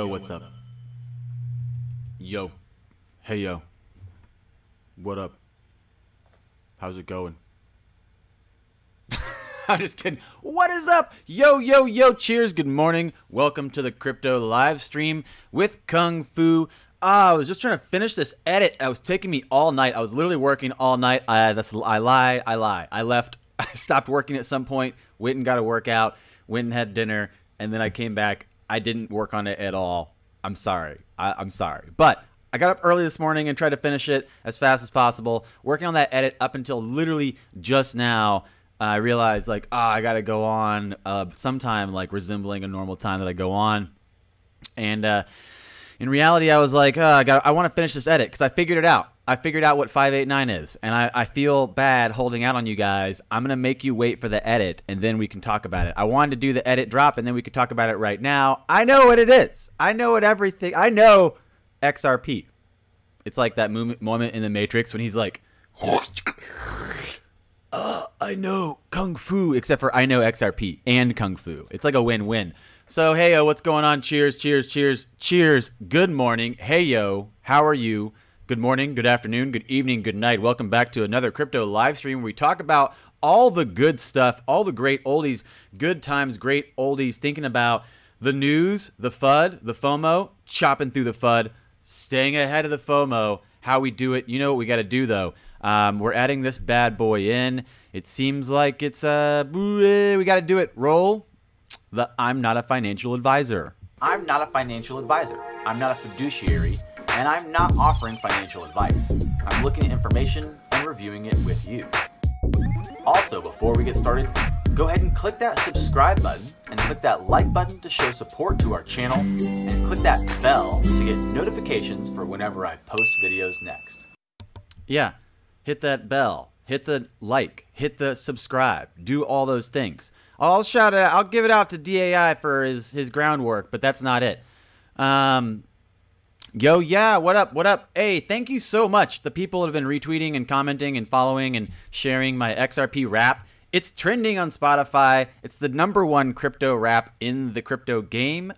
Yo, what's up? Yo. Hey, yo. What up? How's it going? I'm just kidding. What is up? Yo, yo, yo. Cheers. Good morning. Welcome to the crypto live stream with Kung Fu. I was just trying to finish this edit. It was taking me all night. I was literally working all night. I lie. I left. I stopped working at some point. Went and got a workout. Went and had dinner. And then I came back. I didn't work on it at all. I'm sorry. I'm sorry. But I got up early this morning and tried to finish it as fast as possible. Working on that edit up until literally just now. I realized, like, I got to go on sometime, like, resembling a normal time that I go on. And in reality, I was like, I want to finish this edit because I figured it out. I figured out what 589 is. And I feel bad holding out on you guys. I'm going to make you wait for the edit, and then we can talk about it. I wanted to do the edit drop, and then we could talk about it right now. I know what it is. I know what everything. I know XRP. It's like that moment in The Matrix when he's like, I know Kung Fu, except for I know XRP and Kung Fu. It's like a win-win. So, hey, yo, what's going on? Cheers, cheers, cheers, cheers. Good morning. Hey, yo, how are you? Good morning, good afternoon, good evening, good night. Welcome back to another crypto live stream where we talk about all the good stuff, all the great oldies, good times, great oldies, thinking about the news, the FUD, the FOMO, chopping through the FUD, staying ahead of the FOMO, how we do it. You know what we got to do, though. We're adding this bad boy in. It seems like it's we got to do it. Roll the I'm not a financial advisor. I'm not a financial advisor. I'm not a fiduciary, and I'm not offering financial advice. I'm looking at information and reviewing it with you. Also, before we get started, go ahead and click that subscribe button and click that like button to show support to our channel, and click that bell to get notifications for whenever I post videos next. Yeah. Hit that bell, hit the like, hit the subscribe, do all those things. I'll shout it out. I'll give it out to DAI for his groundwork, but that's not it. Yo, yeah, what up, what up? Hey, thank you so much. The people that have been retweeting and commenting and following and sharing my XRP rap. It's trending on Spotify. It's the #1 crypto rap in the crypto game.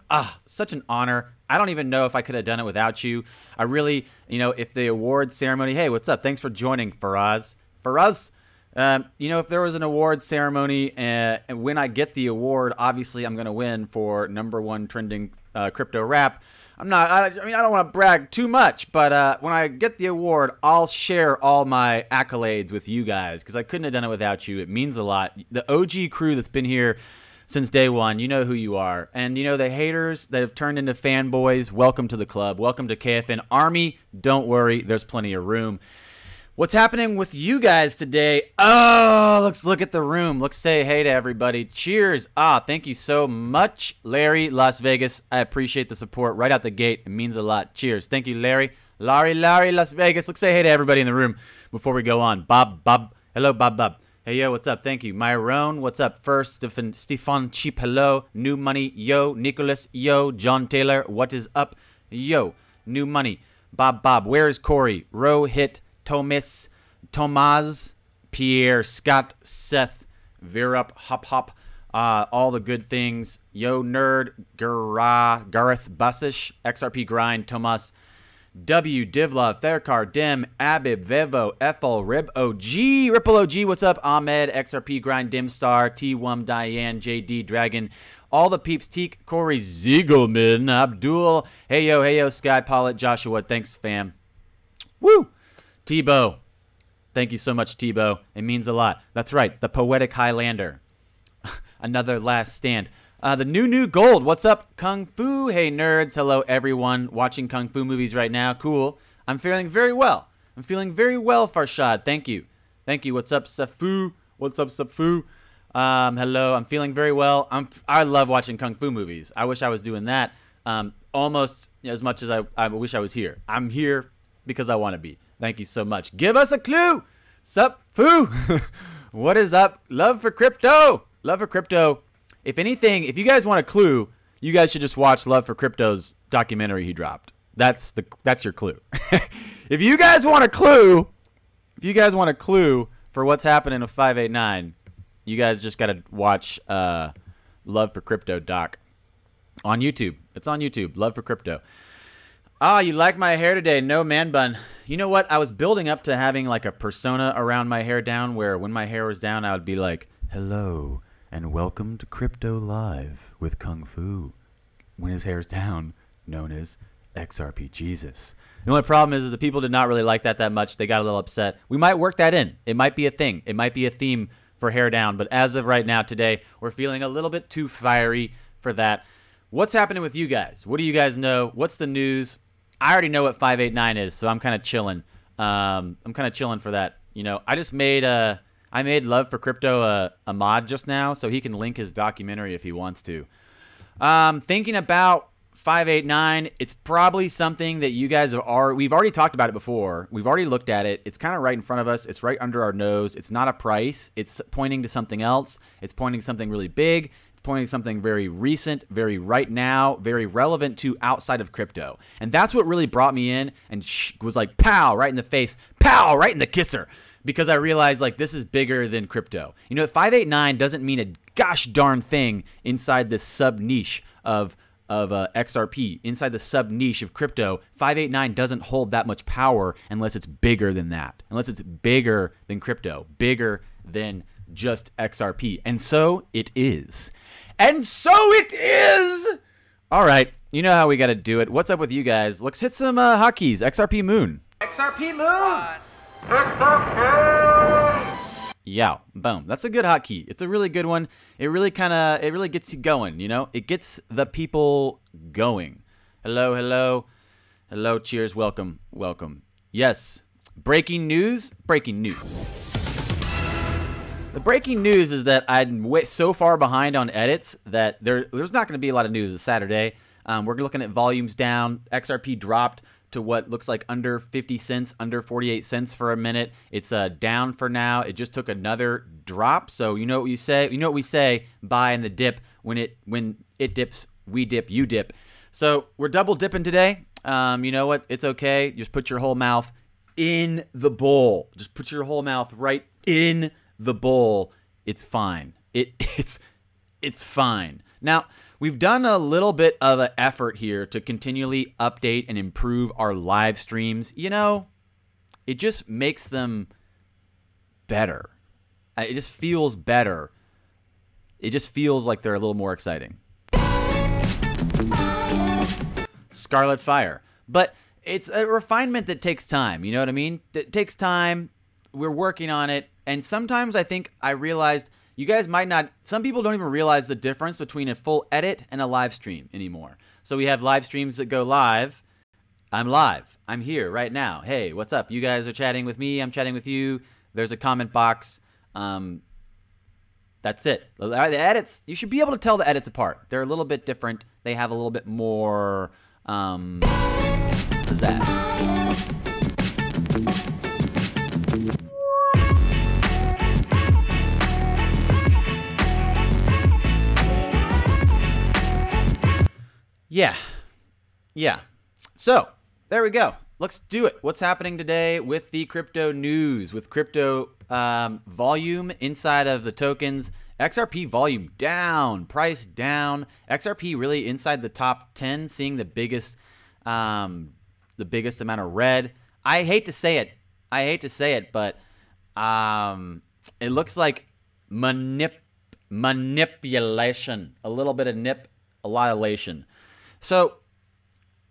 Such an honor. I don't even know if I could have done it without you. I really, if the award ceremony, hey, what's up? Thanks for joining, Faraz. Faraz, if there was an award ceremony and when I get the award, obviously I'm going to win for #1 trending crypto rap. I don't want to brag too much, but when I get the award, I'll share all my accolades with you guys because I couldn't have done it without you. It means a lot. The OG crew that's been here since day one, you know who you are. And the haters that have turned into fanboys, welcome to the club. Welcome to KFN Army. Don't worry, there's plenty of room. What's happening with you guys today? Oh, let's look at the room. Let's say hey to everybody. Cheers. Thank you so much, Larry, Las Vegas. I appreciate the support right out the gate. It means a lot. Cheers. Thank you, Larry. Larry, Las Vegas. Let's say hey to everybody in the room before we go on. Bob. Hello, Bob. Hey, yo, what's up? Thank you. Myron, what's up? First, Stefan Cheap, hello. New Money, yo. Nicholas, yo. John Taylor, what is up? Yo. New Money. Bob. Where is Corey? Rohit. Thomas, Pierre, Scott, Seth, Virup, Hop, all the good things. Yo, Nerd, Gareth, Bussish, XRP Grind, Thomas, W, Divlove, Therkar, Dim, Abib, Vevo, Ethel, Rib OG, Ripple OG, what's up? Ahmed, XRP Grind, Dimstar, T1, Diane, JD, Dragon, all the peeps, Teak, Corey, Ziegelman, Abdul, hey yo, Sky Pilot, Joshua, thanks, fam. Woo! Tebow. Thank you so much, Tebow. It means a lot. That's right. The Poetic Highlander. Another last stand. The new gold. What's up, Kung Fu? Hey, nerds. Hello, everyone watching Kung Fu movies right now. Cool. I'm feeling very well. Farshad. Thank you. What's up, Safu? Hello. I'm feeling very well. I love watching Kung Fu movies. I wish I was doing that almost as much as I wish I was here. I'm here because I want to be. Thank you so much. Give us a clue. Sup, foo. What is up? Love for crypto. If anything, if you guys want a clue, you guys should just watch Love for Crypto's documentary he dropped. That's your clue. If you guys want a clue for what's happening with 589, you guys just got to watch Love for Crypto doc. On YouTube. It's on YouTube. Love for Crypto. Ah, you like my hair today? No, man bun. You know what? I was building up to having like a persona around my hair down where when my hair was down, I would be like, hello and welcome to Crypto Live with Kung Fu. When his hair's down, known as XRP Jesus. The only problem is the people did not really like that much. They got a little upset. We might work that in. It might be a thing. It might be a theme for hair down. But as of right now today, we're feeling a little bit too fiery for that. What's happening with you guys? What do you guys know? What's the news? I already know what 589 is, so I'm kind of chilling. I'm kind of chilling for that. You know, I just made I made Love for Crypto a mod just now, so he can link his documentary if he wants to. Thinking about 589, it's probably something that you guys we've already talked about it before. We've already looked at it. It's kind of right in front of us. It's right under our nose. It's not a price. It's pointing to something else. It's pointing to something really big. Pointing something very recent, very right now, very relevant to outside of crypto. And that's what really brought me in and was like, pow, right in the face, pow, right in the kisser. Because I realized, like, this is bigger than crypto. You know, 589 doesn't mean a gosh darn thing inside this sub-niche of XRP. Inside the sub-niche of crypto, 589 doesn't hold that much power unless it's bigger than that. Unless it's bigger than crypto, bigger than just XRP. And so it is. And so it is! All right, you know how we got to do it. What's up with you guys? Let's hit some hotkeys. XRP Moon. XRP Moon! XRP! Yeah, boom. That's a good hotkey. It's a really good one. It really gets you going, you know? It gets the people going. Hello, hello. Hello, cheers, welcome, welcome. Yes, breaking news, breaking news. The breaking news is that I'm so far behind on edits that there's not going to be a lot of news this Saturday. We're looking at volumes down. XRP dropped to what looks like under 50 cents, under 48 cents for a minute. It's down for now. It just took another drop. So you know what we say? You know what we say? Buy in the dip. When it dips, we dip, you dip. So we're double dipping today. You know what? It's okay. Just put your whole mouth in the bowl. Just put your whole mouth right in the bowl. It's fine. It's fine. Now, we've done a little bit of an effort here to continually update and improve our live streams. You know, it just makes them better. It just feels better. It just feels like they're a little more exciting. Scarlet Fire. But it's a refinement that takes time. You know what I mean? It takes time. We're working on it. And sometimes I realized you guys might not, some people don't even realize the difference between a full edit and a live stream anymore. So we have live streams that go live. I'm live. I'm here right now. Hey, what's up? You guys are chatting with me. I'm chatting with you. There's a comment box. That's it. The edits, you should be able to tell the edits apart. They're a little bit different. They have a little bit more pizzazz. Yeah. So, there we go. Let's do it. What's happening today with the crypto news, with crypto volume inside of the tokens? XRP volume down, price down. XRP really inside the top 10, seeing the biggest amount of red. I hate to say it. But it looks like manipulation. A little bit of a lot of elation. So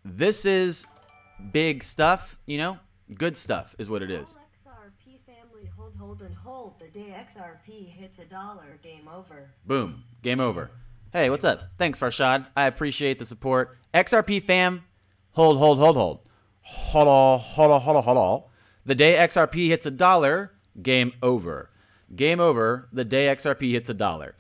this is big stuff, you know? Good stuff is what it is. XRP family, hold and hold. The day XRP hits $1, game over. Boom, game over. Hey, what's up? Thanks, Farshad. I appreciate the support. XRP fam, hold. Hold on. The day XRP hits $1, game over. Game over the day XRP hits $1.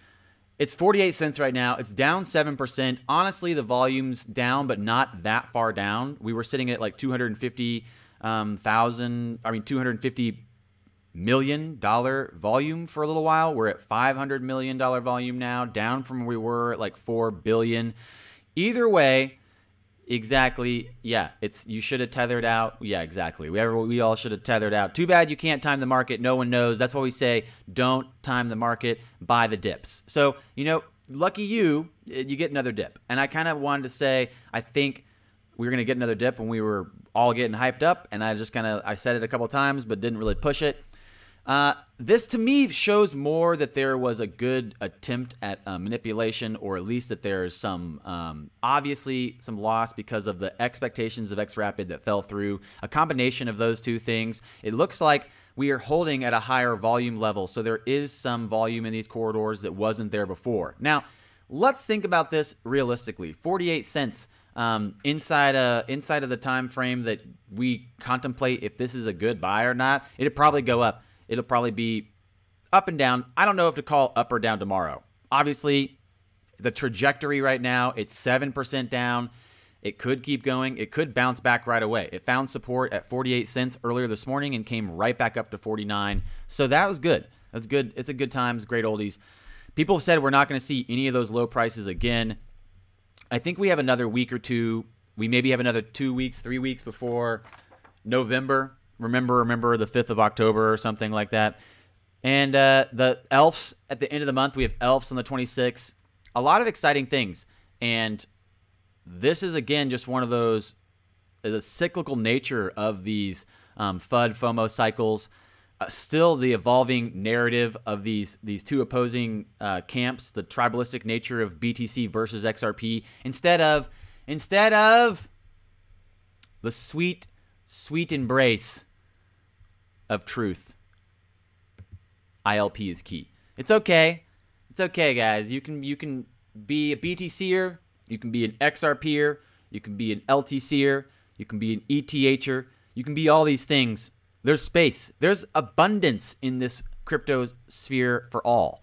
It's 48 cents right now. It's down 7%. Honestly, the volume's down, but not that far down. We were sitting at like $250 million volume for a little while. We're at $500 million volume now, down from where we were at like 4 billion. Either way, exactly. Yeah, you should have tethered out. Yeah, exactly. We all should have tethered out. Too bad you can't time the market. No one knows. That's why we say don't time the market, buy the dips. So, you know, lucky you, you get another dip. And I kind of wanted to say, I think we were going to get another dip when we were all getting hyped up. And I just I said it a couple times, but didn't really push it. This to me shows more that there was a good attempt at manipulation, or at least that there's some, obviously some loss because of the expectations of XRapid that fell through. A combination of those two things. It looks like we are holding at a higher volume level, so there is some volume in these corridors that wasn't there before. Now, let's think about this realistically. 48 cents inside of the time frame that we contemplate if this is a good buy or not. It'll probably go up. It'll probably be up and down. I don't know if to call up or down tomorrow. Obviously, the trajectory right now, it's 7% down. It could keep going. It could bounce back right away. It found support at 48 cents earlier this morning and came right back up to 49. So that was good. That's good. It's a good time. It's great oldies. People have said we're not going to see any of those low prices again. I think we have another week or two. We maybe have another 2 weeks, 3 weeks before November. Remember the 5th of October or something like that. And the elves at the end of the month, we have elves on the 26th. A lot of exciting things. And this is, again, just one of those, the cyclical nature of these FUD FOMO cycles. Still the evolving narrative of these two opposing camps, the tribalistic nature of BTC versus XRP, instead of the sweet embrace of truth. ILP is key. It's okay. It's okay, guys. You can be a BTCer, you can be an XRPer, you can be an LTCer, you can be an ETHer, you can be all these things. There's space. There's abundance in this crypto sphere for all.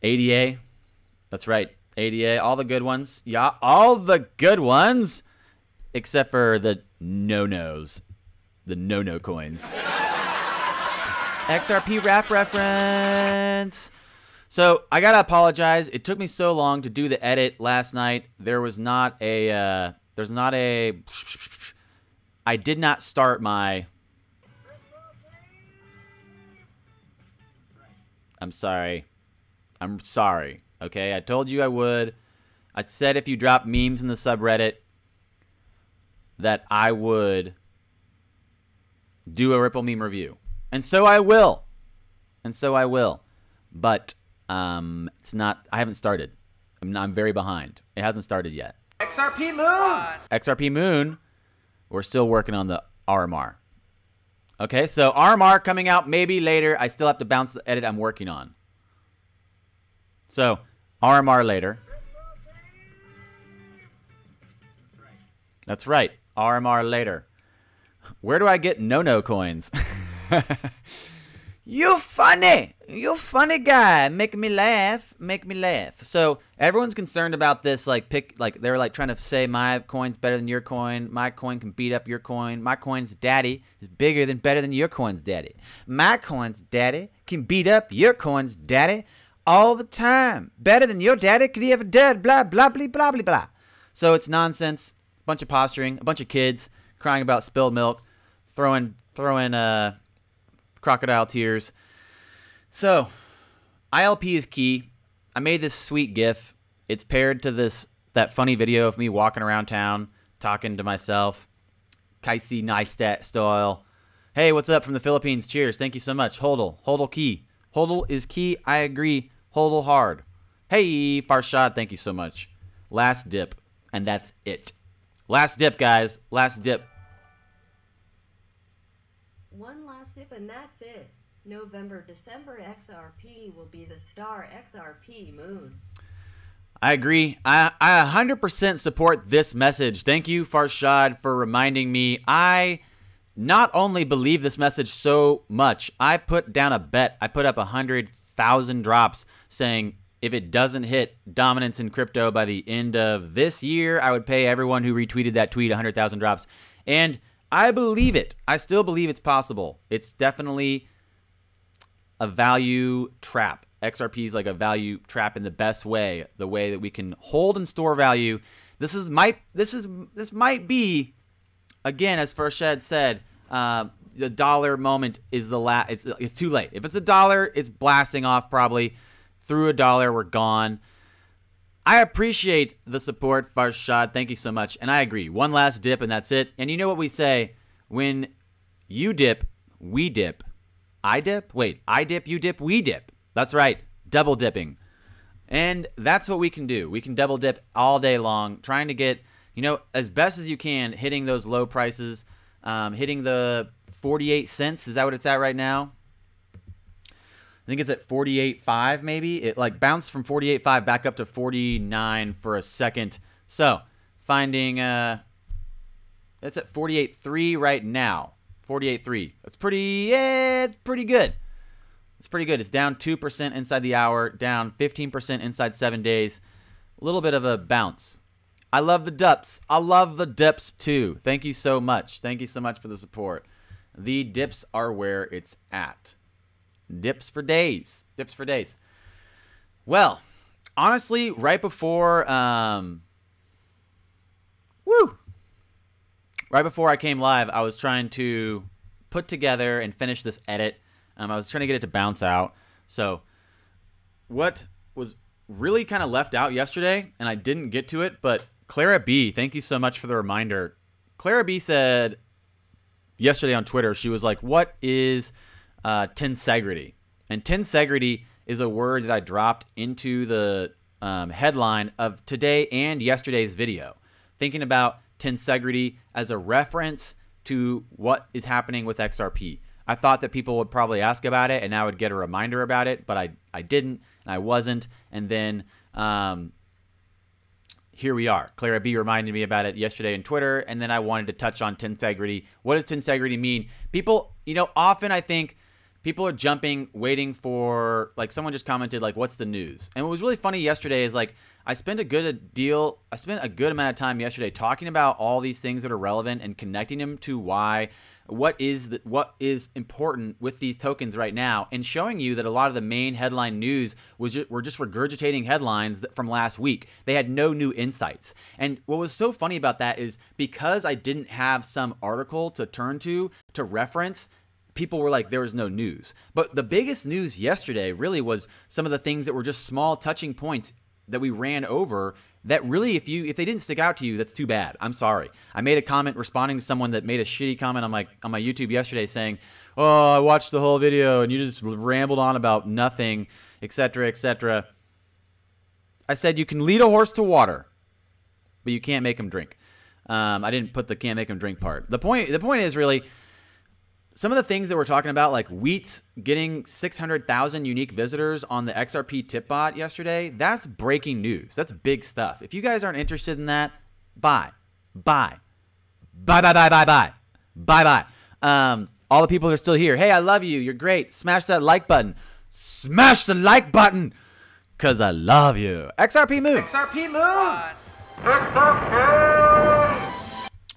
ADA, that's right. ADA, all the good ones. Yeah, all the good ones, except for the no-nos, the no-no coins. XRP wrap reference. So I gotta apologize. It took me so long to do the edit last night. I did not start my. I'm sorry. Okay, I told you I would. I said if you drop memes in the subreddit that I would do a Ripple meme review. And so I will. But it's not, I haven't started. I'm very behind. It hasn't started yet. XRP Moon! XRP Moon, we're still working on the RMR. Okay, so RMR coming out maybe later. I still have to bounce the edit I'm working on. So, RMR later. That's right, RMR later. Where do I get no-no coins? You funny guy, make me laugh. So everyone's concerned about this, they're like trying to say my coin's better than your coin, my coin can beat up your coin, my coin's daddy is better than your coin's daddy, my coin's daddy can beat up your coin's daddy all the time, better than your daddy could he ever did, blah blah blah blah blah blah. So it's nonsense, a bunch of posturing, a bunch of kids crying about spilled milk, throwing crocodile tears. So ILP is key. I made this sweet GIF. It's paired to that funny video of me walking around town talking to myself. Kaisi Neistat style. Hey, what's up from the Philippines? Cheers. Thank you so much. Hodl key. Hodl is key. I agree. Hodl hard. Hey, Farshad, thank you so much. Last dip, and that's it. Last dip, guys. Last dip. One last dip and that's it. November, December XRP will be the star XRP moon. I agree. I 100% support this message. Thank you, Farshad, for reminding me. I not only believe this message so much, I put down a bet. I put up 100,000 drops saying if it doesn't hit dominance in crypto by the end of this year, I would pay everyone who retweeted that tweet 100,000 drops. And I believe it. I still believe it's possible. It's definitely a value trap. XRP is like a value trap in the best way, the way that we can hold and store value. This might be, again, as Farshad said, the dollar moment is it's too late. If it's $1, it's blasting off probably. Through $1, we're gone. I appreciate the support, Farshad. Thank you so much. And I agree. One last dip and that's it. And you know what we say? When you dip, we dip. I dip? Wait, I dip, you dip, we dip. That's right. Double dipping. And that's what we can do. We can double dip all day long, trying to get, you know, as best as you can, hitting those low prices, hitting the 48 cents. Is that what it's at right now? I think it's at 48.5 maybe. It like bounced from 48.5 back up to 49 for a second. So finding, it's at 48.3 right now. 48.3. That's pretty, yeah, it's pretty good. It's pretty good. It's down 2% inside the hour, down 15% inside 7 days. A little bit of a bounce. I love the dips. I love the dips too. Thank you so much. Thank you so much for the support. The dips are where it's at. Dips for days. Dips for days. Well, honestly, right before, right before I came live, I was trying to put together and finish this edit. I was trying to get it to bounce out. So what was really kind of left out yesterday, and I didn't get to it, but Clara B, thank you so much for the reminder. Clara B said yesterday on Twitter, she was like, what is Tensegrity? And Tensegrity is a word that I dropped into the headline of today and yesterday's video, thinking about Tensegrity as a reference to what is happening with XRP. I thought that people would probably ask about it and I would get a reminder about it, but I didn't and I wasn't. And then here we are. Clara B reminded me about it yesterday on Twitter, and then I wanted to touch on Tensegrity. What does Tensegrity mean? People, you know, often I think people are jumping, waiting for, like someone just commented, like, what's the news? And what was really funny yesterday is like, I spent a good amount of time yesterday talking about all these things that are relevant and connecting them to what is important with these tokens right now, and showing you that a lot of the main headline news were just regurgitating headlines from last week. They had no new insights. And what was so funny about that is because I didn't have some article to turn to reference, people were like, there was no news. But the biggest news yesterday really was some of the things that were just small touching points that we ran over that really, if they didn't stick out to you, that's too bad. I'm sorry. I made a comment responding to someone that made a shitty comment on my YouTube yesterday saying, oh, I watched the whole video and you just rambled on about nothing, etc., etc. I said you can lead a horse to water, but you can't make him drink. I didn't put the can't make him drink part. The point is really, some of the things that we're talking about, like Wheats getting 600,000 unique visitors on the XRP tip bot yesterday, that's breaking news. That's big stuff. If you guys aren't interested in that, bye. Bye. Bye, bye, bye, bye, bye. Bye, bye. All the people that are still here, hey, I love you. You're great. Smash that like button. Smash the like button, because I love you. XRP Moon. XRP Moon. XRP.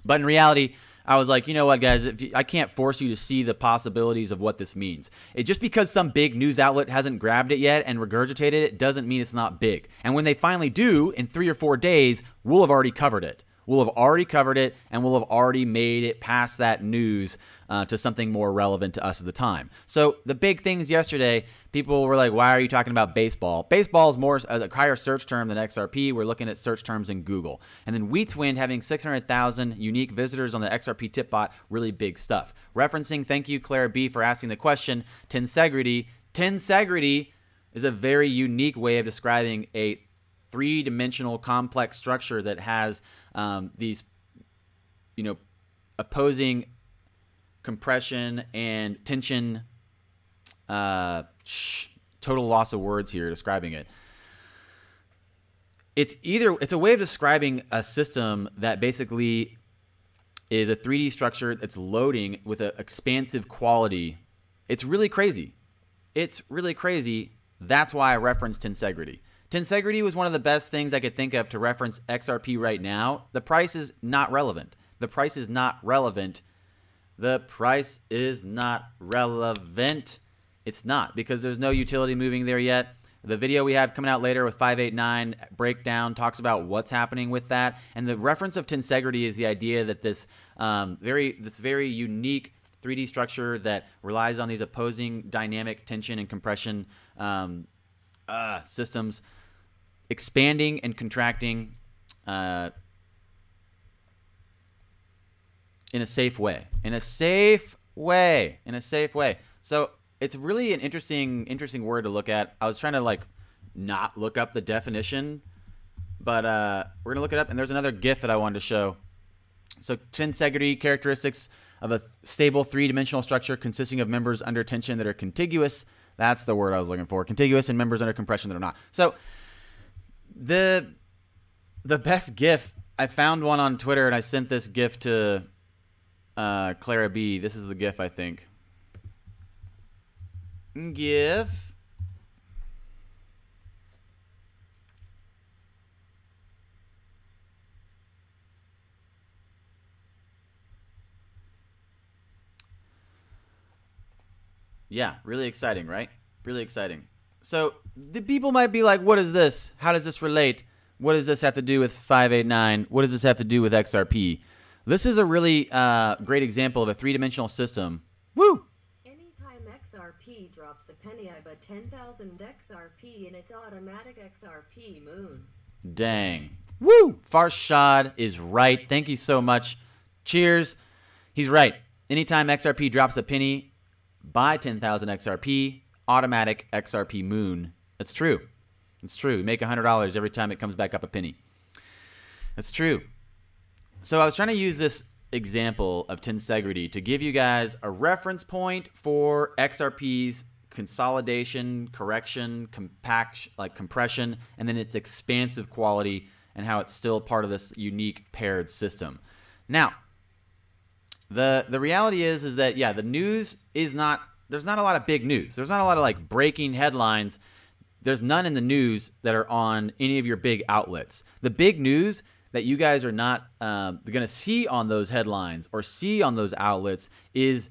But in reality, I was like, you know what, guys? I can't force you to see the possibilities of what this means. Just because some big news outlet hasn't grabbed it yet and regurgitated it doesn't mean it's not big. And when they finally do, in 3 or 4 days, we'll have already covered it. We'll have already covered it, and we'll have already made it past that news to something more relevant to us at the time. So the big things yesterday, people were like, why are you talking about baseball? Baseball is more a higher search term than XRP. We're looking at search terms in Google. And then Wheatswind having 600,000 unique visitors on the XRP tip bot, really big stuff. Referencing, thank you, Clara B, for asking the question, Tensegrity. Tensegrity is a very unique way of describing a three-dimensional complex structure that has these, you know, opposing compression and tension, total loss of words here describing it. It's a way of describing a system that basically is a 3D structure that's loading with an expansive quality. It's really crazy. It's really crazy. That's why I referenced Tensegrity. Tensegrity was one of the best things I could think of to reference XRP right now. The price is not relevant. The price is not relevant. The price is not relevant. It's not, because there's no utility moving there yet. The video we have coming out later with 589 breakdown talks about what's happening with that. And the reference of Tensegrity is the idea that this very unique 3D structure that relies on these opposing dynamic tension and compression systems expanding and contracting in a safe way. In a safe way. In a safe way. So it's really an interesting word to look at. I was trying to like not look up the definition, but we're gonna look it up. And there's another GIF that I wanted to show. So tensegrity, characteristics of a stable three-dimensional structure consisting of members under tension that are contiguous. That's the word I was looking for. Contiguous and members under compression that are not. So the best GIF, I found one on Twitter and I sent this GIF to Clara B. This is the GIF, I think. GIF. Yeah, really exciting, right? Really exciting. So the people might be like, what is this? How does this relate? What does this have to do with 589? What does this have to do with XRP? This is a really great example of a three-dimensional system. Woo! Anytime XRP drops a penny, I bet 10,000 XRP in its automatic XRP moon. Dang. Woo! Farshad is right. Thank you so much. Cheers. He's right. Anytime XRP drops a penny, buy 10,000 XRP, automatic XRP moon. That's true. It's true. You make $100 every time it comes back up a penny. That's true. So I was trying to use this example of Tensegrity to give you guys a reference point for XRP's consolidation, correction, compression, and then its expansive quality and how it's still part of this unique paired system. Now, the reality is that, yeah, the news is not, there's not a lot of big news. There's not a lot of like breaking headlines. There's none in the news that are on any of your big outlets. The big news that you guys are not going to see on those headlines or see on those outlets is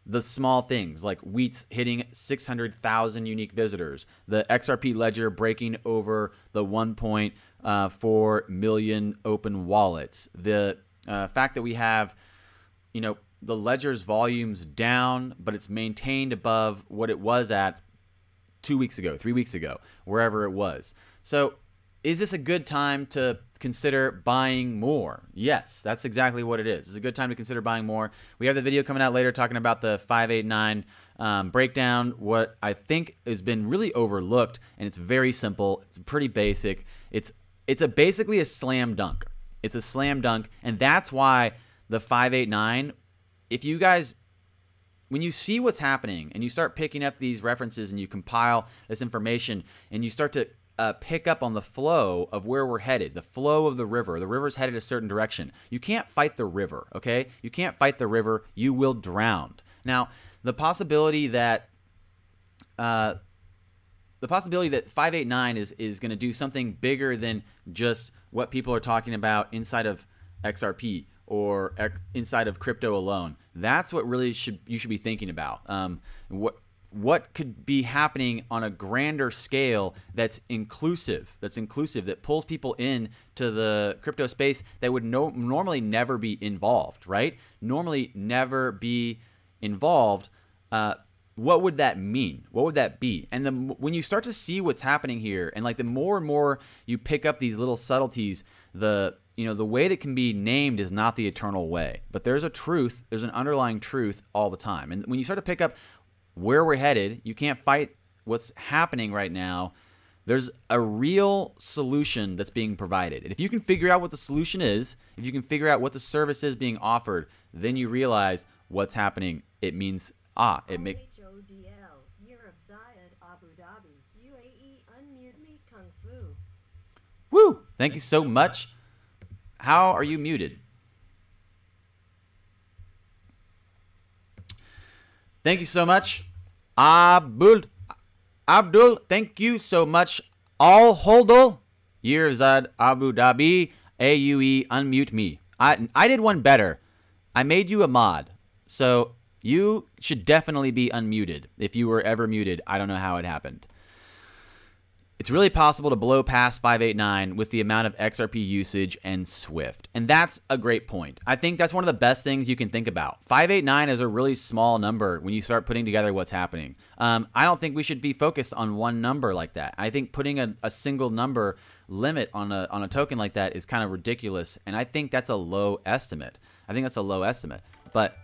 the small things like Wheats hitting 600,000 unique visitors, the XRP ledger breaking over the 1.4 million open wallets, the fact that we have, you know, the ledger's volume's down, but it's maintained above what it was at 2 weeks ago, 3 weeks ago, wherever it was. So is this a good time to consider buying more? Yes, that's exactly what it is. It's a good time to consider buying more. We have the video coming out later talking about the 589 breakdown, what I think has been really overlooked, and it's very simple. It's pretty basic. It's basically a slam dunk. It's a slam dunk, and that's why the 589, if you guys, when you see what's happening and you start picking up these references and you compile this information and you start to pick up on the flow of where we're headed, the flow of the river's headed a certain direction. You can't fight the river, okay? You can't fight the river. You will drown. Now, the possibility that 589 is going to do something bigger than just what people are talking about inside of XRP or inside of crypto alone. That's what really you should be thinking about. What could be happening on a grander scale that's inclusive, that pulls people in to the crypto space that would normally never be involved, right? Normally never be involved. What would that mean? What would that be? And when you start to see what's happening here, and like the more and more you pick up these little subtleties, the way that can be named is not the eternal way. But there's a truth, there's an underlying truth all the time. And when you start to pick up where we're headed, you can't fight what's happening right now. There's a real solution that's being provided. And if you can figure out what the solution is, if you can figure out what the service is being offered, then you realize what's happening. It means, it makes... HODL, Year of Zayed, Abu Dhabi, UAE, unmute me, Kung Fu. Woo! Thank you so much. How are you muted? Thank you so much. Abdul, thank you so much. Al Holdal, Yirzad Abu Dhabi, AUE, unmute me. I did one better. I made you a mod. So you should definitely be unmuted. If you were ever muted, I don't know how it happened. It's really possible to blow past 589 with the amount of XRP usage and Swift. And that's a great point. I think that's one of the best things you can think about. 589 is a really small number when you start putting together what's happening. I don't think we should be focused on one number like that. I think putting a single number limit on a token like that is kind of ridiculous. And I think that's a low estimate. But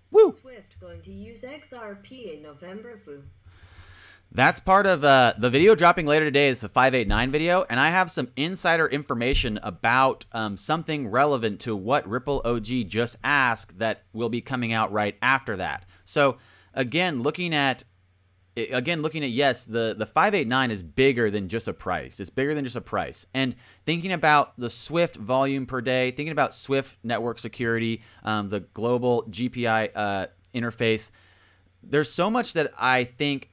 woo! Swift going to use XRP in November, foo. That's part of the video dropping later today is the 589 video, and I have some insider information about something relevant to what Ripple OG just asked that will be coming out right after that. So again, looking at yes, the 589 is bigger than just a price. It's bigger than just a price. And thinking about the Swift volume per day, thinking about Swift network security, the global GPI interface, there's so much that I think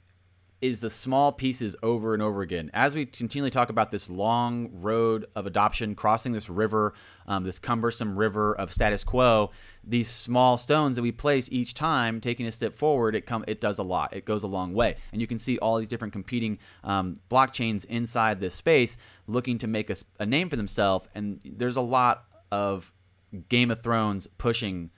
is the small pieces over and over again. As we continually talk about this long road of adoption, crossing this river, this cumbersome river of status quo, these small stones that we place each time, taking a step forward, it does a lot. It goes a long way. And you can see all these different competing blockchains inside this space looking to make a name for themselves. And there's a lot of Game of Thrones pushing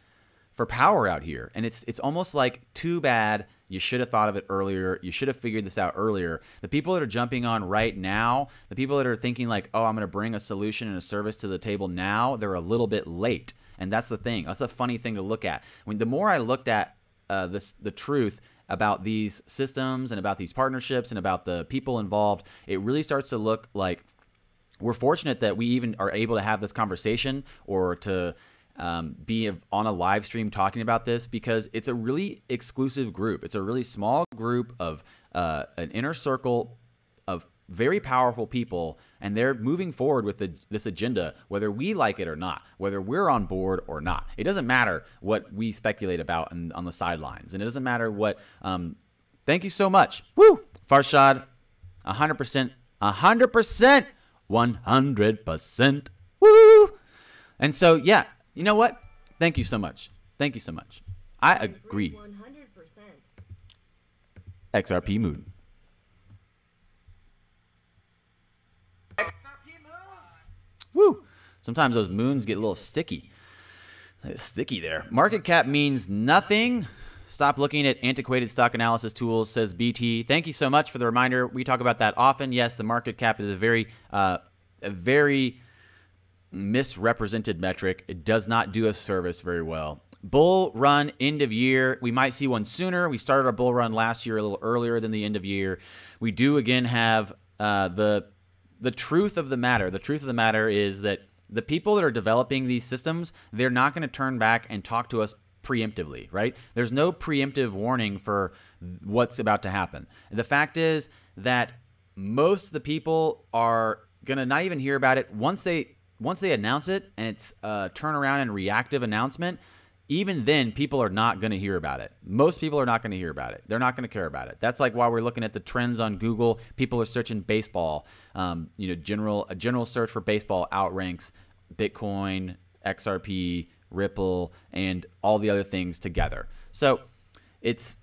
for power out here. And it's almost like too bad. You should have thought of it earlier. You should have figured this out earlier. The people that are jumping on right now, the people that are thinking like, oh, I'm going to bring a solution and a service to the table now, they're a little bit late. And that's the thing. That's a funny thing to look at. The more I looked at the truth about these systems and about these partnerships and about the people involved, it really starts to look like we're fortunate that we even are able to have this conversation or to be on a live stream talking about this, because it's a really exclusive group. It's a really small group of an inner circle of very powerful people, and they're moving forward with this agenda, whether we like it or not, whether we're on board or not. It doesn't matter what we speculate about on the sidelines, and it doesn't matter what. Thank you so much. Woo! Farshad, 100%, 100%, 100%. Woo! And so, yeah. You know what? Thank you so much. Thank you so much. I agree. 100%. XRP moon. XRP moon. Woo! Sometimes those moons get a little sticky. Sticky there. Market cap means nothing. Stop looking at antiquated stock analysis tools, says BT. Thank you so much for the reminder. We talk about that often. Yes, the market cap is a very misrepresented metric. It does not do a service very well. Bull run end of year. We might see one sooner. We started our bull run last year a little earlier than the end of year. We do again have the truth of the matter. The truth of the matter is that the people that are developing these systems, they're not going to turn back and talk to us preemptively, right? There's no preemptive warning for what's about to happen. The fact is that most of the people are going to not even hear about it once they announce it, and it's a turnaround and reactive announcement. Even then, people are not going to hear about it. Most people are not going to hear about it. They're not going to care about it. That's like why we're looking at the trends on Google. People are searching baseball. A general search for baseball outranks Bitcoin, XRP, Ripple, and all the other things together. So it's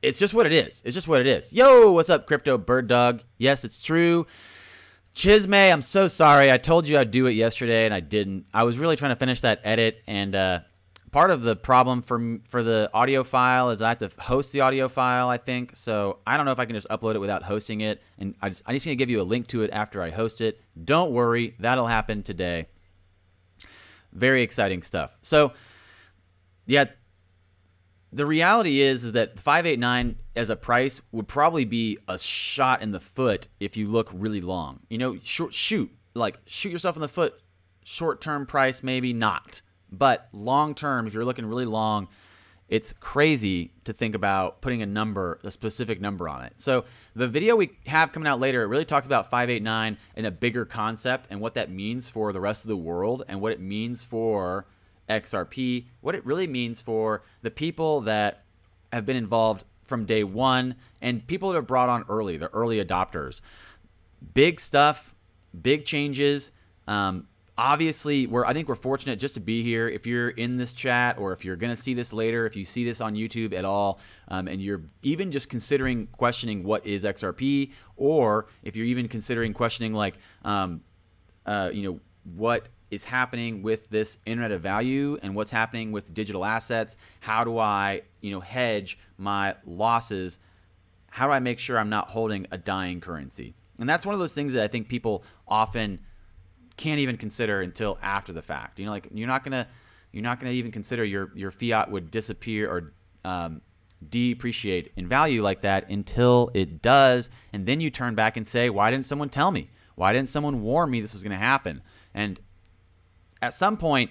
just what it is. It's just what it is. Yo, what's up, Crypto Bird Dog? Yes, it's true. Chisme, I'm so sorry. I told you I'd do it yesterday, and I didn't. I was really trying to finish that edit, and part of the problem for the audio file is I have to host the audio file, I think. So I don't know if I can just upload it without hosting it, and I just need to give you a link to it after I host it. Don't worry, that'll happen today. Very exciting stuff. So, yeah, the reality is that 589 as a price would probably be a shot in the foot if you look really long. You know, shoot yourself in the foot. Short-term price, maybe not. But long-term, if you're looking really long, it's crazy to think about putting a specific number on it. So the video we have coming out later, it really talks about 589 in a bigger concept and what that means for the rest of the world and what it means for XRP, what it really means for the people that have been involved from day one and people that are brought on early, the early adopters. Big stuff, big changes. Obviously, I think we're fortunate just to be here. If you're in this chat, or if you're going to see this later, if you see this on YouTube at all, and you're even just considering questioning what is XRP, or if you're even considering questioning like, what is happening with this internet of value and what's happening with digital assets, how do I, hedge my losses? How do I make sure I'm not holding a dying currency? And that's one of those things that I think people often can't even consider until after the fact. Like you're not gonna even consider your fiat would disappear or depreciate in value like that until it does, and then you turn back and say, why didn't someone tell me? Why didn't someone warn me this was going to happen? And at some point,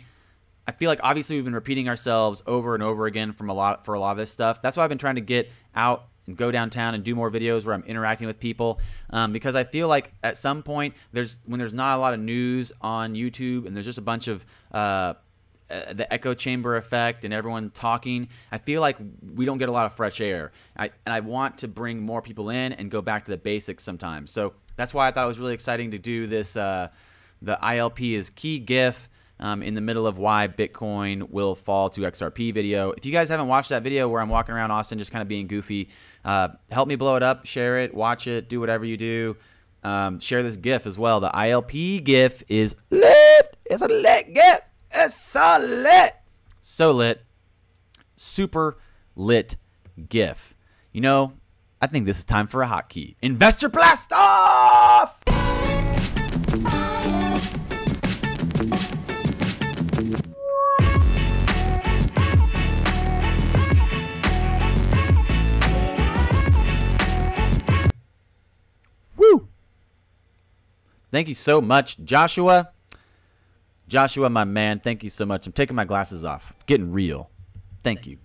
I feel like obviously we've been repeating ourselves over and over again for a lot of this stuff. That's why I've been trying to get out and go downtown and do more videos where I'm interacting with people, because I feel like at some point when there's not a lot of news on YouTube and there's just a bunch of the echo chamber effect and everyone talking, I feel like we don't get a lot of fresh air. And I want to bring more people in and go back to the basics sometimes. So that's why I thought it was really exciting to do this. The ILP is key GIF in the middle of why Bitcoin will fall to XRP video. If you guys haven't watched that video where I'm walking around Austin just kind of being goofy, help me blow it up, share it, watch it, do whatever you do. Share this GIF as well. The ILP GIF is lit. It's a lit GIF. It's so lit. So lit. Super lit GIF. I think this is time for a hotkey. Investor Blast Off! Woo! Thank you so much, Joshua. Joshua, my man, thank you so much. I'm taking my glasses off. Getting real. Thank you.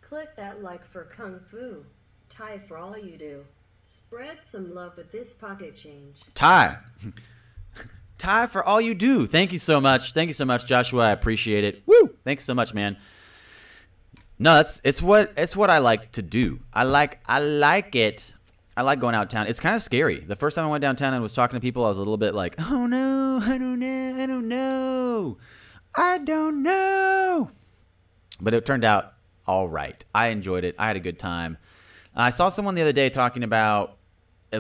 Click that like for Kung Fu. Ty for all you do. Spread some love with this pocket change. Ty. Ty for all you do. Thank you so much. Thank you so much, Joshua. I appreciate it. Woo! Thanks so much, man. No, it's what I like to do. I like it. I like going out town. It's kind of scary. The first time I went downtown and was talking to people, I was a little bit like, oh no, I don't know. But it turned out all right. I enjoyed it. I had a good time. I saw someone the other day talking about,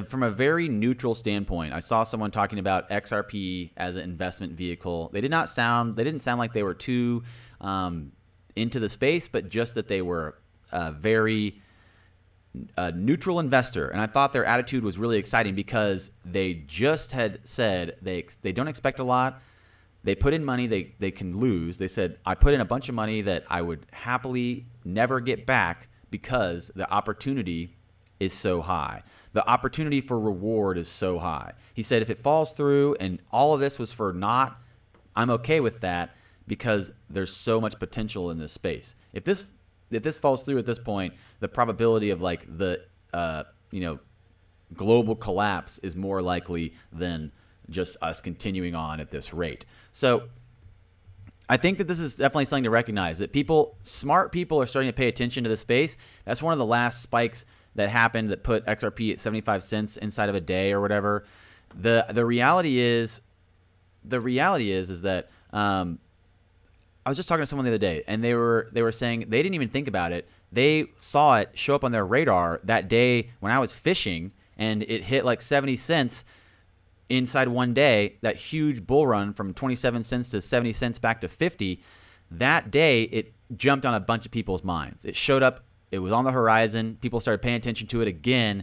from a very neutral standpoint, I saw someone talking about XRP as an investment vehicle. They didn't sound like they were too into the space, but just that they were very neutral investor. And I thought their attitude was really exciting because they just had said they don't expect a lot. They put in money they can lose. They said, I put in a bunch of money that I would happily never get back because the opportunity is so high. The opportunity for reward is so high. He said, if it falls through and all of this was for naught, I'm okay with that because there's so much potential in this space. If this falls through at this point, the probability of like the global collapse is more likely than just us continuing on at this rate. So I think that this is definitely something to recognize, that smart people are starting to pay attention to the space. That's one of the last spikes that happened that put XRP at 75 cents inside of a day or whatever. The reality is that I was just talking to someone the other day, and they were saying they didn't even think about it. They saw it show up on their radar that day when I was fishing, and it hit like 70 cents inside one day, that huge bull run from 27 cents to 70 cents back to 50. That day, it jumped on a bunch of people's minds. It showed up. It was on the horizon. People started paying attention to it again.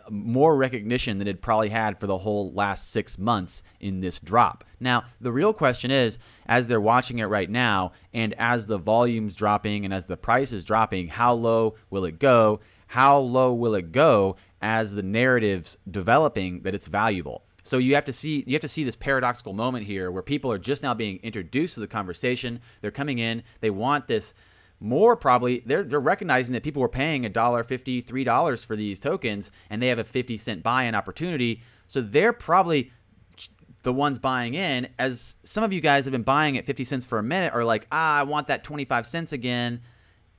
More recognition than it probably had for the whole last 6 months in this drop. Now, the real question is, as they're watching it right now, and as the volume's dropping and as the price is dropping, how low will it go? How low will it go as the narrative's developing that it's valuable? So you have to see this paradoxical moment here where people are just now being introduced to the conversation. They're coming in. They want this more probably. They're recognizing that people were paying $1.50, $3 for these tokens, and they have a 50-cent buy-in opportunity. So they're probably the ones buying in. As some of you guys have been buying at 50 cents for a minute are like, I want that 25 cents again.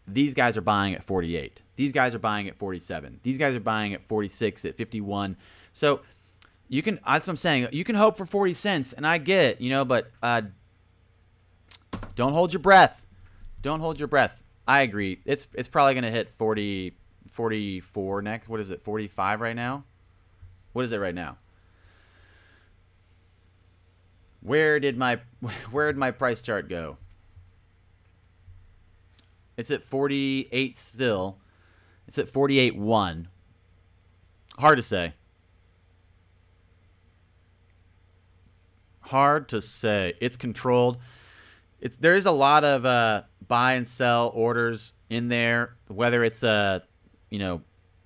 These guys are buying at 48. These guys are buying at 47. These guys are buying at 46, at 51. So You can, that's what I'm saying. You can hope for 40 cents, and I get it, you know, but don't hold your breath. Don't hold your breath. I agree. It's probably going to hit 40, 44 next. What is it, 45 right now? What is it right now? Where did my price chart go? It's at 48 still. It's at 48.1. Hard to say. Hard to say. It's controlled. There is a lot of buy and sell orders in there, whether it's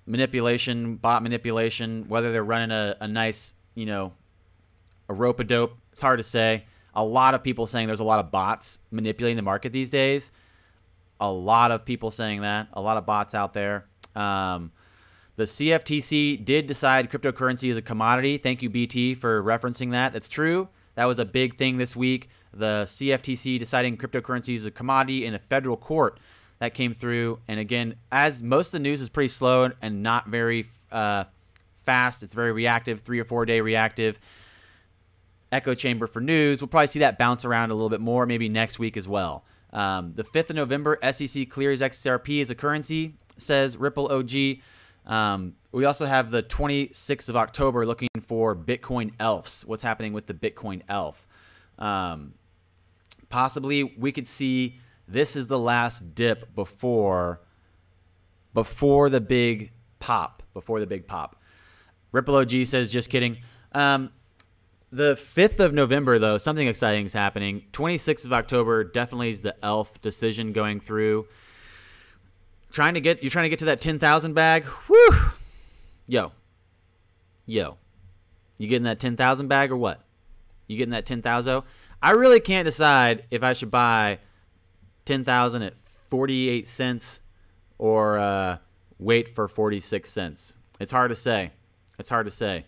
manipulation, bot manipulation, whether they're running a nice, a rope-a-dope. It's hard to say. A lot of people saying there's a lot of bots manipulating the market these days. A lot of people saying that. A lot of bots out there. The CFTC did decide cryptocurrency is a commodity. Thank you, BT, for referencing that. That's true. That was a big thing this week. The CFTC deciding cryptocurrency is a commodity in a federal court. That came through. And again, as most of the news is pretty slow and not very fast, it's very reactive, 3 or 4 day reactive. Echo chamber for news. We'll probably see that bounce around a little bit more, maybe next week as well. The 5th of November, SEC clears XRP as a currency, says Ripple OG. We also have the 26th of October looking for Bitcoin ELFs. What's happening with the Bitcoin ELF? Possibly we could see this is the last dip before the big pop. Before the big pop. Ripple OG says, just kidding. The 5th of November, though, something exciting is happening. 26th of October definitely is the ELF decision going through. You're trying to get to that 10,000 bag. Woo! Yo. You getting that 10,000 bag or what? You getting that 10,000? I really can't decide if I should buy 10,000 at 48 cents or wait for 46 cents. It's hard to say. It's hard to say.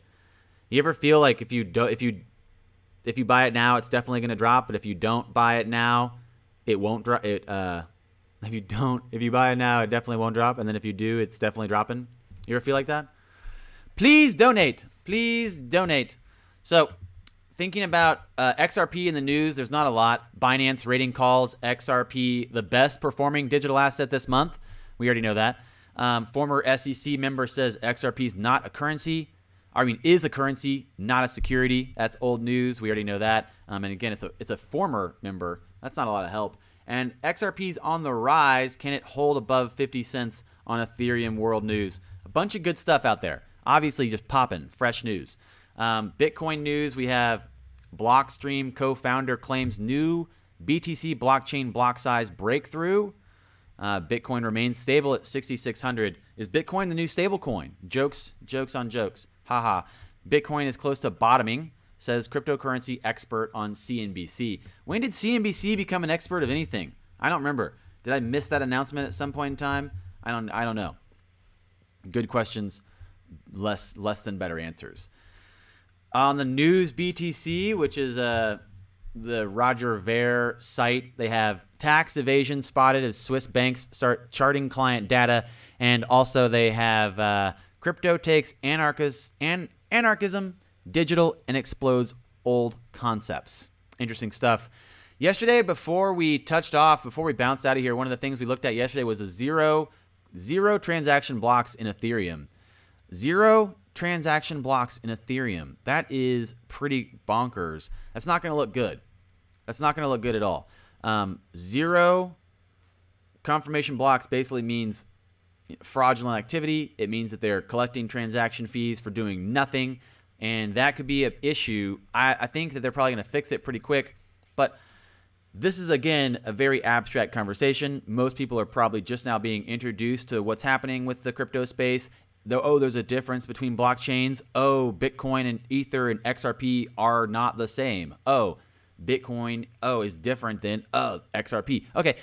You ever feel like if you buy it now, it's definitely going to drop, but if you don't buy it now, it won't drop. If you buy it now, it definitely won't drop, and then if you do, it's definitely dropping. You ever feel like that? Please donate. Please donate. So, thinking about XRP in the news, there's not a lot. Binance rating calls XRP the best performing digital asset this month. We already know that. Former SEC member says XRP is not a currency. Is a currency, not a security. That's old news. We already know that. And again, it's a former member. That's not a lot of help. And XRP's on the rise. Can it hold above 50 cents on Ethereum World News? A bunch of good stuff out there. Obviously, just popping. Fresh news. Bitcoin news. We have Blockstream co-founder claims new BTC blockchain block size breakthrough. Bitcoin remains stable at 6,600. Is Bitcoin the new stable coin? Jokes on jokes. Haha. Bitcoin is close to bottoming, says cryptocurrency expert on CNBC. When did CNBC become an expert of anything? I don't remember. Did I miss that announcement at some point in time? I don't know. Good questions, less than better answers. On the news BTC, which is the Roger Ver site, they have tax evasion spotted as Swiss banks start charting client data, and also they have crypto takes anarchism digital and explodes old concepts. Interesting stuff. Yesterday, before we bounced out of here, one of the things we looked at yesterday was the zero transaction blocks in Ethereum. Zero transaction blocks in Ethereum. That is pretty bonkers. That's not going to look good. That's not going to look good at all. Zero confirmation blocks basically means fraudulent activity. It means that they're collecting transaction fees for doing nothing, and that could be an issue. I think that they're probably going to fix it pretty quick, but this is, again, a very abstract conversation. Most people are probably just now being introduced to what's happening with the crypto space. There's a difference between blockchains. Bitcoin and Ether and XRP are not the same. Bitcoin, is different than, XRP. Okay,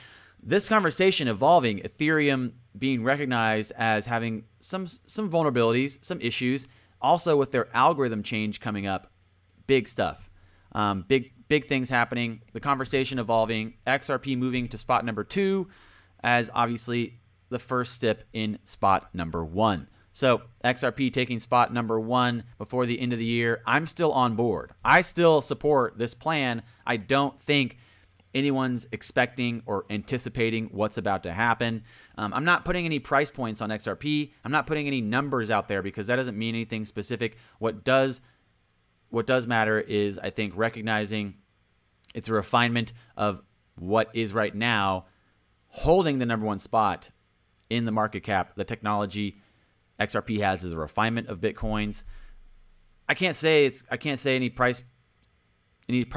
this conversation evolving, Ethereum being recognized as having some vulnerabilities, some issues, also with their algorithm change coming up. Big stuff. Big things happening. The conversation evolving. XRP moving to spot number 2 as obviously the first step in spot number 1. So XRP taking spot number 1 before the end of the year. I'm still on board. I still support this plan. I don't think anyone's expecting or anticipating what's about to happen. I'm not putting any price points on XRP. I'm not putting any numbers out there because that doesn't mean anything specific. What does matter is, I think, recognizing it's a refinement of what is right now holding the number 1 spot in the market cap. The technology XRP has is a refinement of Bitcoins. I can't say any price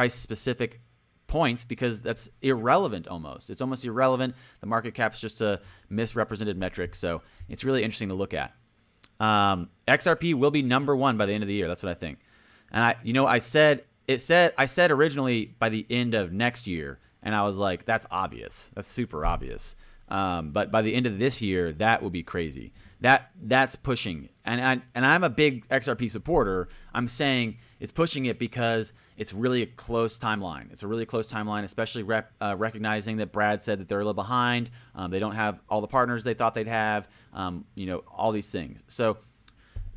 specific points because that's irrelevant almost. It's almost irrelevant. The market cap's just a misrepresented metric, so it's really interesting to look at. XRP will be number 1 by the end of the year. That's what I think. And I said originally by the end of next year, and I was like, that's obvious. That's super obvious. But by the end of this year, that will be crazy. That's pushing. And I'm a big XRP supporter. I'm saying it's pushing it because it's really a close timeline. It's a really close timeline, especially recognizing that Brad said that they're a little behind. They don't have all the partners they thought they'd have. All these things. So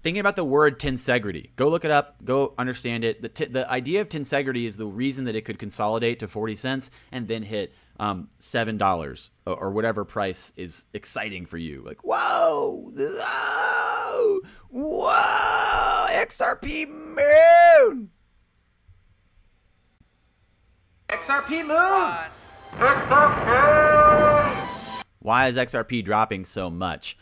thinking about the word Tensegrity, go look it up, go understand it. The idea of Tensegrity is the reason that it could consolidate to 40 cents and then hit $7 or whatever price is exciting for you. Like, whoa, XRP moon. XRP moon! XRP! Why is XRP dropping so much?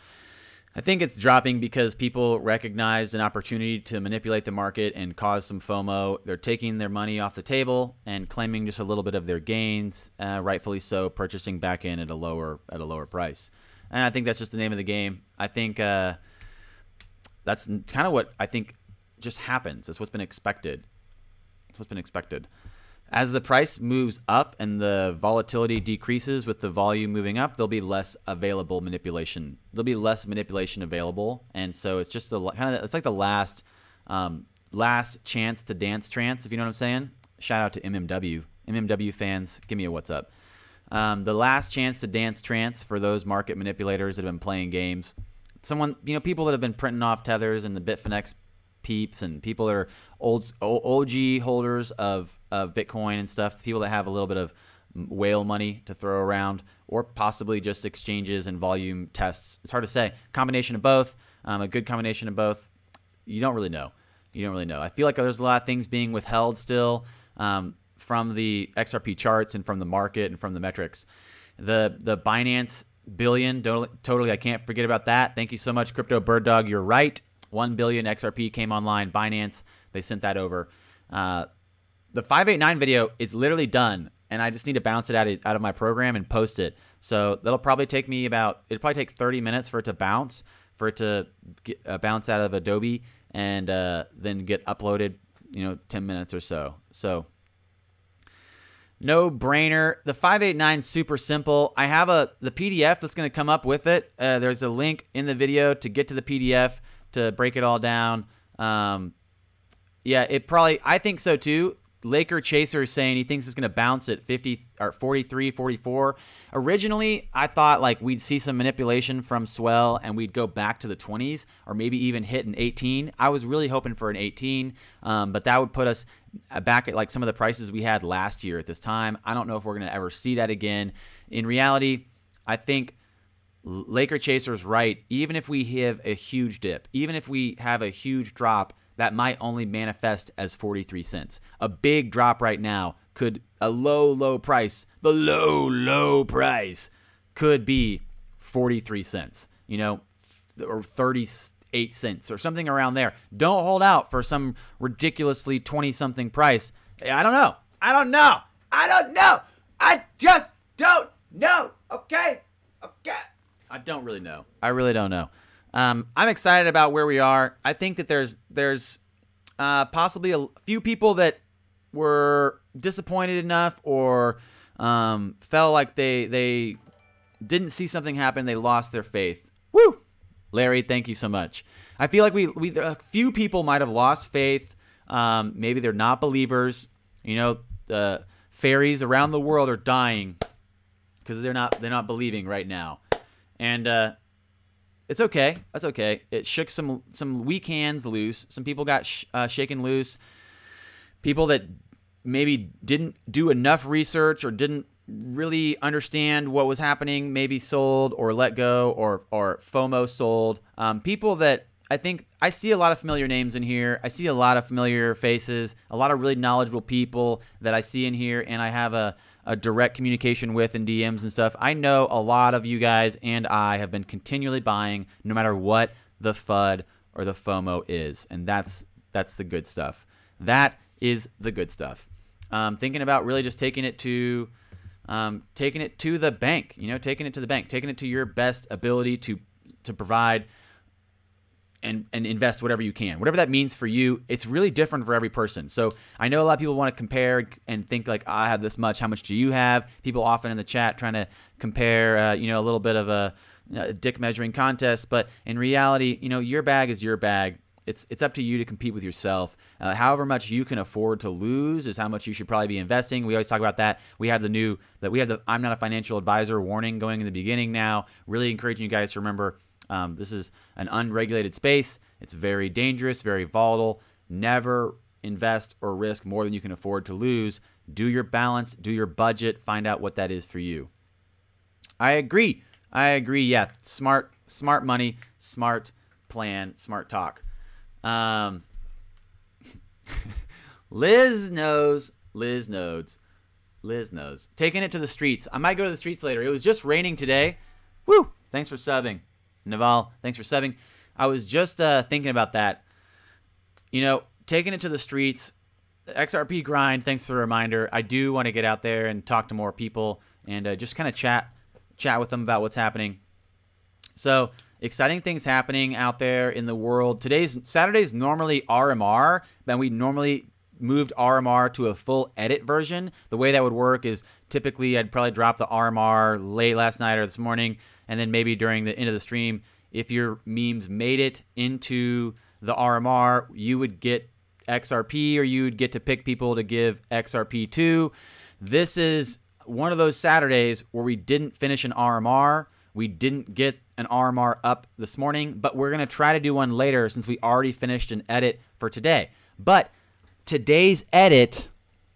I think it's dropping because people recognize an opportunity to manipulate the market and cause some FOMO. They're taking their money off the table and claiming just a little bit of their gains, rightfully so, purchasing back in at a lower price. And I think that's just the name of the game. I think that's kind of what I think just happens. It's what's been expected. It's what's been expected. As the price moves up and the volatility decreases with the volume moving up, there'll be less available manipulation. There'll be less manipulation available, and so it's just it's like the last chance to dance trance, if you know what I'm saying. Shout out to MMW fans, give me a what's up. The last chance to dance trance for those market manipulators that have been playing games. People that have been printing off tethers and the Bitfinex peeps and people that are OG holders of Bitcoin and stuff, people that have a little bit of whale money to throw around, or possibly just exchanges and volume tests. It's hard to say. Combination of both, a good combination of both. You don't really know. I feel like there's a lot of things being withheld still from the XRP charts and from the market and from the metrics. The Binance billion, totally, I can't forget about that. Thank you so much, Crypto Bird Dog. You're right. 1 billion XRP came online. Binance, they sent that over. The 589 video is literally done, and I just need to bounce it out of my program and post it. So that'll probably take me it'll probably take 30 minutes for it to bounce, bounce out of Adobe and then get uploaded, 10 minutes or so. So no brainer. The 589 is super simple. I have the PDF that's going to come up with it. There's a link in the video to get to the PDF to break it all down. Yeah, I think so too. Laker Chaser is saying he thinks it's going to bounce at 50 or 43, 44. Originally, I thought like we'd see some manipulation from swell and we'd go back to the 20s or maybe even hit an 18. I was really hoping for an 18, but that would put us back at like some of the prices we had last year at this time. I don't know if we're going to ever see that again. In reality, I think Laker Chaser's right. Even if we have a huge dip, even if we have a huge drop, that might only manifest as 43 cents. A big drop right now a low price, the low price could be 43 cents, or 38 cents or something around there. Don't hold out for some ridiculously 20-something price. I don't know. I just don't know. Okay. I don't really know. I really don't know. I'm excited about where we are. I think that there's possibly a few people that were disappointed enough or felt like they didn't see something happen. They lost their faith. Woo! Larry, thank you so much. I feel like a few people might have lost faith. Maybe they're not believers. The fairies around the world are dying because they're not believing right now. And it's okay. That's okay. It shook some weak hands loose. Some people got shaken loose. People that maybe didn't do enough research or didn't really understand what was happening maybe sold or let go or FOMO sold. People that I think I see a lot of familiar names in here. I see a lot of familiar faces, a lot of really knowledgeable people that I see in here, and I have a direct communication with in DMs and stuff. I know a lot of you guys and I have been continually buying no matter what the FUD or the FOMO is, and that's the good stuff. That is the good stuff. Thinking about really just taking it to the bank, taking it to the bank, taking it to your best ability to provide and invest whatever you can. Whatever that means for you, it's really different for every person. So I know a lot of people want to compare and think like, I have this much, how much do you have? People often in the chat trying to compare, a little bit of a dick measuring contest. But in reality, your bag is your bag. It's up to you to compete with yourself. However much you can afford to lose is how much you should probably be investing. We always talk about that. We have the I'm not a financial advisor warning going in the beginning now. Really encouraging you guys to remember this is an unregulated space. It's very dangerous, very volatile. Never invest or risk more than you can afford to lose. Do your balance, do your budget, find out what that is for you. I agree. Yeah, smart money, smart plan, smart talk. Liz knows. Taking it to the streets. I might go to the streets later. It was just raining today. Woo! Thanks for subbing. Naval, thanks for subbing. I was just thinking about that. Taking it to the streets. The XRP grind, thanks for the reminder. I do want to get out there and talk to more people and just kind of chat with them about what's happening. So, exciting things happening out there in the world. Saturday's normally RMR, and we normally moved RMR to a full edit version. The way that would work is typically I'd probably drop the RMR late last night or this morning, and then maybe during the end of the stream, if your memes made it into the RMR, you would get XRP, or you would get to pick people to give XRP to. This is one of those Saturdays where we didn't finish an RMR. We didn't get an RMR up this morning, but we're going to try to do one later since we already finished an edit for today. But today's edit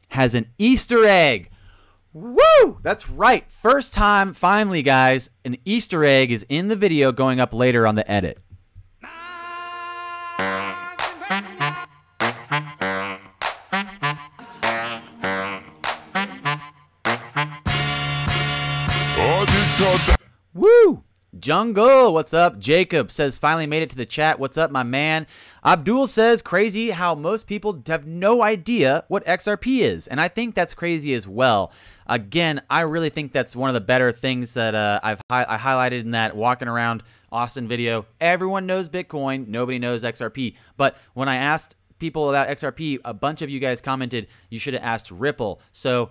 has an Easter egg. Woo! That's right. First time, finally, guys, an Easter egg is in the video going up later on the edit. Woo! Jungle, what's up? Jacob says, finally made it to the chat. What's up, my man? Abdul says, crazy how most people have no idea what XRP is. And I think that's crazy as well. Again, I really think that's one of the better things that I highlighted in that walking around Austin video. Everyone knows Bitcoin. Nobody knows XRP. But when I asked people about XRP, a bunch of you guys commented you should have asked Ripple. So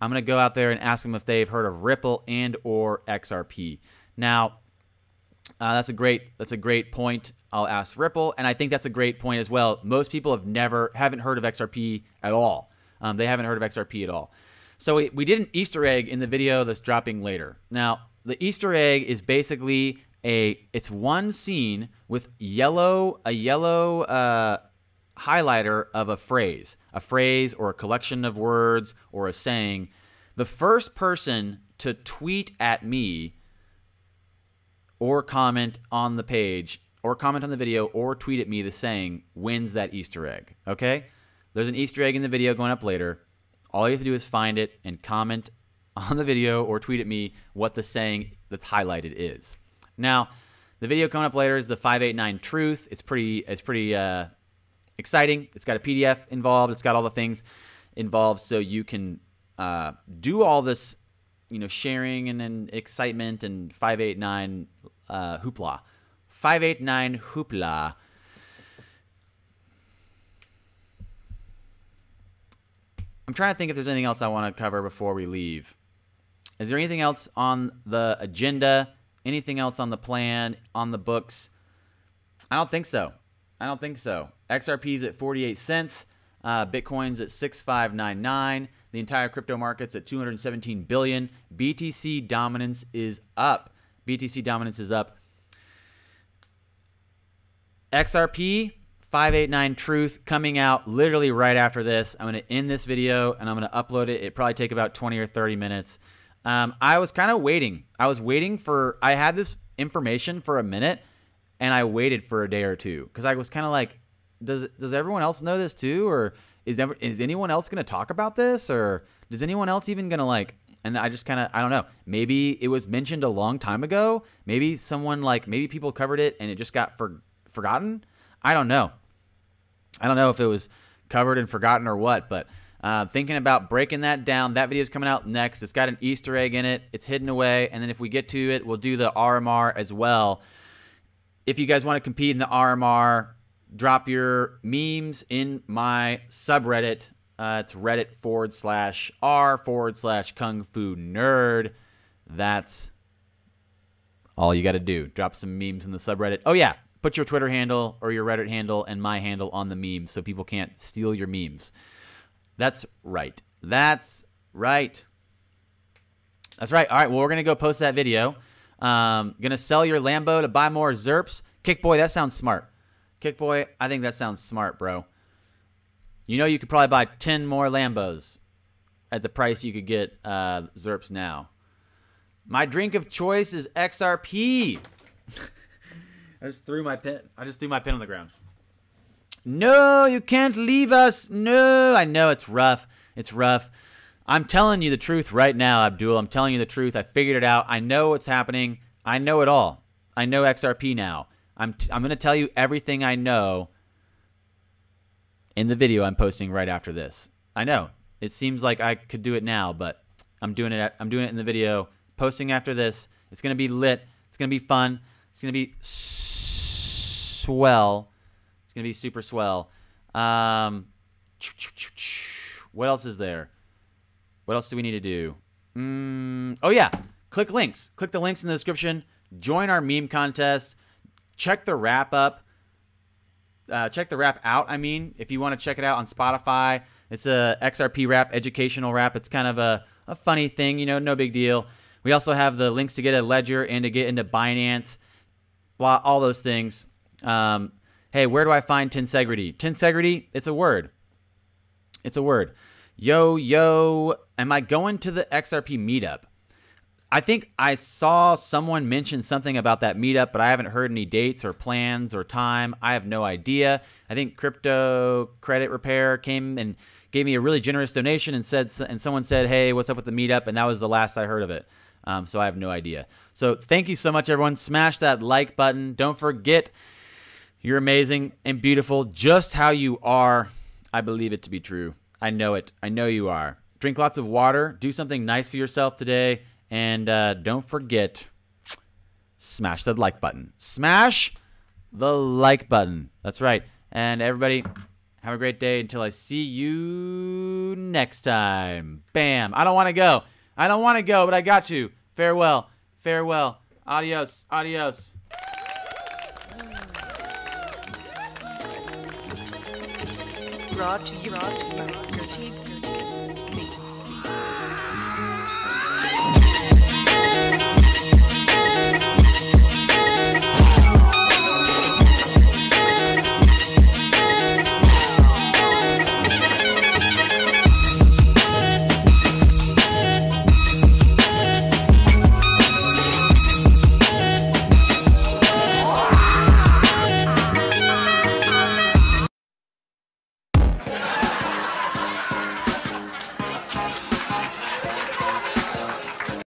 I'm going to go out there and ask them if they've heard of Ripple and or XRP. Now, that's a great point. I'll ask Ripple, and I think that's a great point as well. Most people haven't heard of XRP at all. They haven't heard of XRP at all. So we did an Easter egg in the video that's dropping later. Now, the Easter egg is basically it's one scene with a yellow highlighter of a phrase or a collection of words or a saying. The first person to tweet at me or comment on the page or comment on the video or tweet at me the saying wins that Easter egg, okay? There's an Easter egg in the video going up later. All you have to do is find it and comment on the video or tweet at me what the saying that's highlighted is. Now, the video coming up later is the 589 Truth. It's pretty exciting. It's got a PDF involved. It's got all the things involved, so you can do all this, sharing and excitement and 589 hoopla. 589 hoopla. I'm trying to think if there's anything else I want to cover before we leave. Is there anything else on the agenda? Anything else on the plan, on the books? I don't think so. XRP's at 48 cents. Bitcoin's at 6599. The entire crypto market's at 217 billion. BTC dominance is up. XRP 589 Truth coming out literally right after this. I'm going to end this video and I'm going to upload it. It probably take about 20 or 30 minutes. I was kind of waiting. I had this information for a minute and I waited for a day or two because I was kind of like, does everyone else know this too? Or is anyone else going to talk about this? Or is anyone else even going to like, and I just kind of, I don't know. Maybe it was mentioned a long time ago. Maybe maybe people covered it and it just got forgotten. I don't know. I don't know if it was covered and forgotten or what, but thinking about breaking that down. That video is coming out next. It's got an Easter egg in it. It's hidden away. And then if we get to it, we'll do the RMR as well. If you guys want to compete in the RMR, drop your memes in my subreddit. It's reddit.r/Kung Fu Nerd. That's all you got to do. Drop some memes in the subreddit. Oh, yeah. Put your Twitter handle or your Reddit handle and my handle on the meme so people can't steal your memes. That's right. That's right. That's right. All right. Well, we're going to go post that video. Going to sell your Lambo to buy more ZERPs. Kickboy, that sounds smart. Kickboy, I think that sounds smart, bro. You know you could probably buy 10 more Lambos at the price you could get ZERPs now. My drink of choice is XRP. I just threw my pen on the ground. No, you can't leave us. No, I know it's rough. It's rough. I'm telling you the truth right now, Abdul. I'm telling you the truth. I figured it out. I know what's happening. I know it all. I know XRP now. I'm going to tell you everything I know in the video I'm posting right after this. I know. It seems like I could do it now, but I'm doing it in the video. Posting after this. It's going to be lit. It's going to be fun. It's going to be swell. It's going to be super swell. What else is there? What else do we need to do? Oh, yeah. Click links. Click the links in the description. Join our meme contest. Check the wrap up. Check the wrap out, I mean. If you want to check it out on Spotify. It's a XRP wrap, educational wrap. It's kind of a funny thing, you know, no big deal. We also have the links to get a ledger and to get into Binance. Blah, all those things. Hey, where do I find Tensegrity? Tensegrity, it's a word. It's a word. Yo, am I going to the XRP meetup? I think I saw someone mention something about that meetup, but I haven't heard any dates or plans or time. I have no idea. I think Crypto Credit Repair came and gave me a really generous donation and someone said, hey, what's up with the meetup? And that was the last I heard of it. So I have no idea. So thank you so much, everyone. Smash that like button. Don't forget, you're amazing and beautiful just how you are. I believe it to be true. I know it. I know you are. Drink lots of water. Do something nice for yourself today. And don't forget, smash the like button. Smash the like button. That's right. And everybody, have a great day until I see you next time. Bam. I don't want to go. I don't want to go, but I got to. Farewell. Farewell. Adios. Adios. Brought to you by your team.